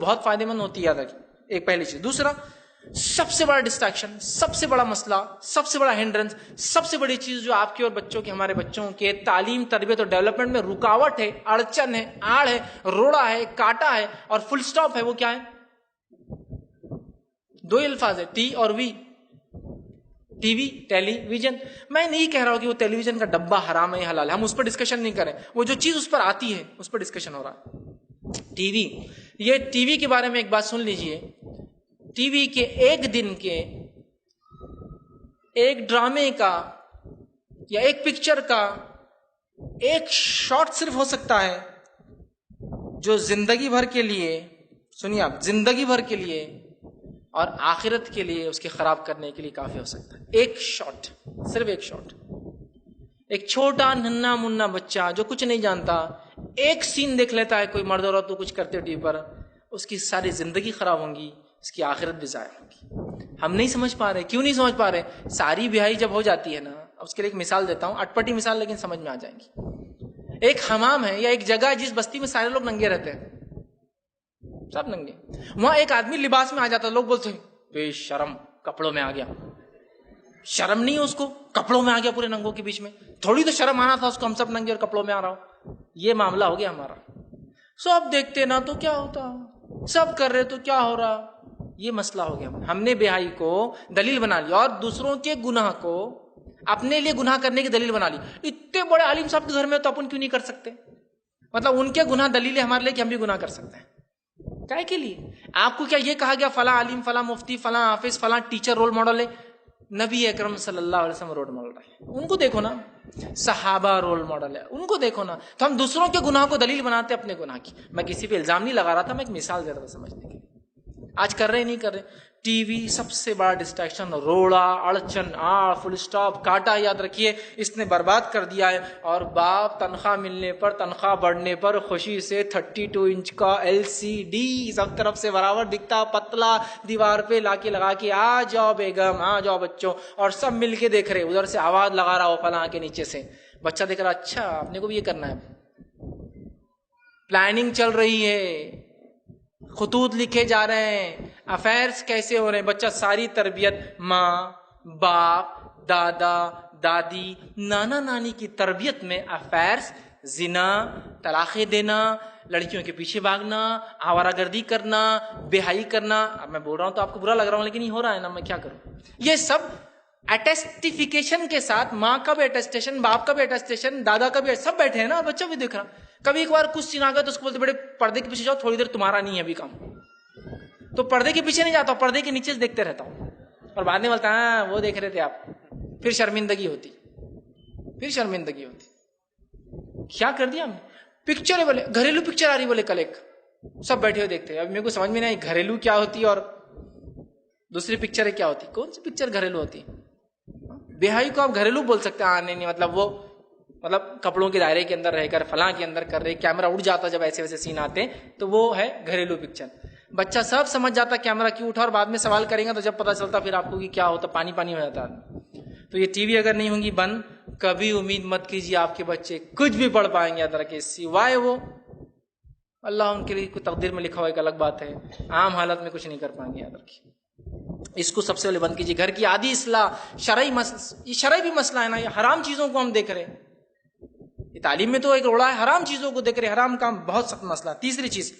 بہت فائدے مند ہوتی ہے، یاد رکھیے، ایک پہلی چیز۔ دوسرا، سب سے بڑا ڈسٹریکشن، سب سے بڑا مسئلہ، سب سے بڑا ہینڈرنس، سب سے بڑی چیز جو آپ کے اور بچوں کے، ہمارے بچوں کے تعلیم، تربیت اور ڈیولپمنٹ میں رکاوٹ ہے، اڑچن ہے، آڑ ہے، روڑا ہے، کاٹا ہے اور فل سٹاپ ہے، وہ کیا ہے؟ دو ہی الفاظ ہے، ٹی اور وی۔ ٹی وی، ٹیلی ویژن۔ میں نہیں کہہ رہا ہوں کہ وہ ٹیلی ویژن کا ڈبہ حرام ہے یا حلال ہے، ہم اس پر ڈسکشن نہیں کریں، وہ جو چیز اس پر آتی ہے اس پر ڈسکشن ہو رہا ہے۔ ٹی وی، یہ ٹی وی کے بارے میں ایک بات سن لیجئے، ٹی وی کے ایک دن کے ایک ڈرامے کا یا ایک پکچر کا ایک شاٹ صرف ہو سکتا ہے جو زندگی بھر کے لیے، سنیے آپ، زندگی بھر کے لیے اور آخرت کے لیے اس کے خراب کرنے کے لیے کافی ہو سکتا ہے۔ ایک شاٹ، صرف ایک شاٹ۔ ایک چھوٹا ننھا منا بچہ جو کچھ نہیں جانتا، ایک سین دیکھ لیتا ہے کوئی مرد عورت تو کچھ کرتے ٹی وی پر، اس کی ساری زندگی خراب ہوں گی، اس کی آخرت بھی ضائع ہوگی۔ ہم نہیں سمجھ پا رہے، کیوں نہیں سمجھ پا رہے؟ ساری بیاہی جب ہو جاتی ہے نا، اب اس کے لیے ایک مثال دیتا ہوں، اٹپٹی مثال لیکن سمجھ میں آ جائیں گی۔ ایک حمام ہے یا ایک جگہ ہے جس بستی میں سارے لوگ ننگے رہتے ہیں، سب ننگے، وہاں ایک آدمی لباس میں آ جاتا ہے، لوگ بولتے ہیں بے شرم، کپڑوں میں آ گیا۔ شرم نہیں ہے اس کو، کپڑوں میں آ گیا پورے ننگوں کے بیچ میں، تھوڑی تو شرم آنا تھا اس کو، ہم سب ننگے اور کپڑوں میں آ رہا ہوں۔ یہ معاملہ ہو گیا ہمارا، سب دیکھتے نا تو کیا ہوتا، سب کر رہے تو کیا ہو رہا، یہ مسئلہ ہو گیا۔ ہم نے بیاہی کو دلیل بنا لیا اور دوسروں کے گناہ کو اپنے لیے گناہ کرنے کی دلیل بنا لی۔ اتنے بڑے عالم صاحب کے گھر میں تو اپن کیوں نہیں کر سکتے؟ مطلب ان کے گناہ دلیل ہے ہمارے لیے کہ ہم بھی گناہ کر سکتے ہیں۔ کائے کے لیے؟ آپ کو کیا یہ کہا گیا فلاں عالم، فلاں مفتی، فلاں حافظ، فلاں ٹیچر رول ماڈل ہے؟ نبی اکرم صلی اللہ علیہ وسلم رول ماڈل ہے، ان کو دیکھو نا۔ صحابہ رول ماڈل ہے، ان کو دیکھو نا۔ تو ہم دوسروں کے گناہ کو دلیل بناتے اپنے گناہ کی۔ میں کسی پہ الزام نہیں لگا رہا تھا، میں ایک مثال دے رہا تھا سمجھنے کے۔ آج کر رہے نہیں کر رہے؟ ٹی وی سب سے بڑا ڈسٹریکشن، روڑا، اڑچن، آڑ، فل سٹاپ، کاٹا، یاد رکھیے اس نے برباد کر دیا ہے۔ اور باپ تنخواہ ملنے پر، تنخواہ بڑھنے پر خوشی سے 32 انچ کا LCD سب طرف سے برابر دکھتا، پتلا، دیوار پہ لا کے لگا کے، آ جاؤ بیگم، آ جاؤ بچوں، اور سب مل کے دیکھ رہے، ادھر سے آواز لگا رہا ہو فلاں کے نیچے سے، بچہ دیکھ رہا، اچھا اپنے کو بھی یہ کرنا ہے، پلاننگ چل رہی ہے، خطوط لکھے جا رہے ہیں، افیئرس کیسے ہو رہے ہیں، بچہ ساری تربیت ماں، باپ، دادا، دادی، نانا نانی کی تربیت میں افیئرس، زنا، طلاقیں دینا، لڑکیوں کے پیچھے بھاگنا، آوارہ گردی کرنا، بے حیائی کرنا۔ اب میں بول رہا ہوں تو آپ کو برا لگ رہا ہوں، لیکن یہ ہو رہا ہے نا، میں کیا کروں؟ یہ سب اٹیسٹیفیکیشن کے ساتھ، ماں کا بھی اٹیسٹیشن، باپ کا بھی اٹیسٹیشن، دادا کا بھی، سب بیٹھے ہیں نا، بچہ بھی دیکھ رہا۔ کبھی ایک بار کچھ سین آ گیا تو اس کو بولتے بیٹے پردے کے پیچھے جاؤ، تھوڑی دیر تمہارا نہیں ہے ابھی کام، تو پردے کے پیچھے نہیں جاتا ہوں، پردے کے نیچے سے دیکھتے رہتا ہوں، اور بعد میں بولتا ہاں وہ دیکھ رہے تھے آپ، پھر شرمندگی ہوتی، پھر شرمندگی ہوتی۔ کیا کر دیا ہم نے؟ پکچر ہے بولے، گھریلو پکچر آ رہی بولے کل، ایک سب بیٹھے ہوئے دیکھتے ہیں۔ اب میرے کو سمجھ میں نہیں آئی گھریلو کیا ہوتی ہے اور دوسری پکچر کیا ہوتی، کون سی پکچر گھریلو ہوتی؟ بیاہی کو آپ گھریلو بول سکتے ہیں؟ ہاں نہیں، مطلب وہ مطلب کپڑوں کے دائرے کے اندر رہ کر فلاں کے اندر کر رہے، کیمرہ اڑ جاتا جب ایسے ویسے سین آتے تو وہ ہے گھریلو پکچر۔ بچہ سب سمجھ جاتا کیمرہ کیوں اٹھا، اور بعد میں سوال کریں گا تو جب پتا چلتا پھر آپ کو کہ کیا ہوتا، پانی پانی ہو جاتا آدمی۔ تو یہ ٹی وی اگر نہیں ہوں گی بند، کبھی امید مت کیجیے آپ کے بچے کچھ بھی پڑھ پائیں گے ادھر کے، سوائے وہ اللہ ان کے لیے کوئی تقدیر میں لکھا ہوا ایک الگ بات ہے، عام حالت میں کچھ نہیں کر پائیں گے یاد رکھیے۔ اس کو سب سے پہلے بند کیجیے۔ گھر کی عادی اصلاح، یہ شرعی بھی مسئلہ ہے نا، یہ حرام چیزوں کو ہم دیکھ رہے ہیں، یہ تعلیم میں تو ایک روڑا ہے، حرام چیزوں کو دیکھ رہے، حرام کام بہت سخت مسئلہ۔ تیسری چیز،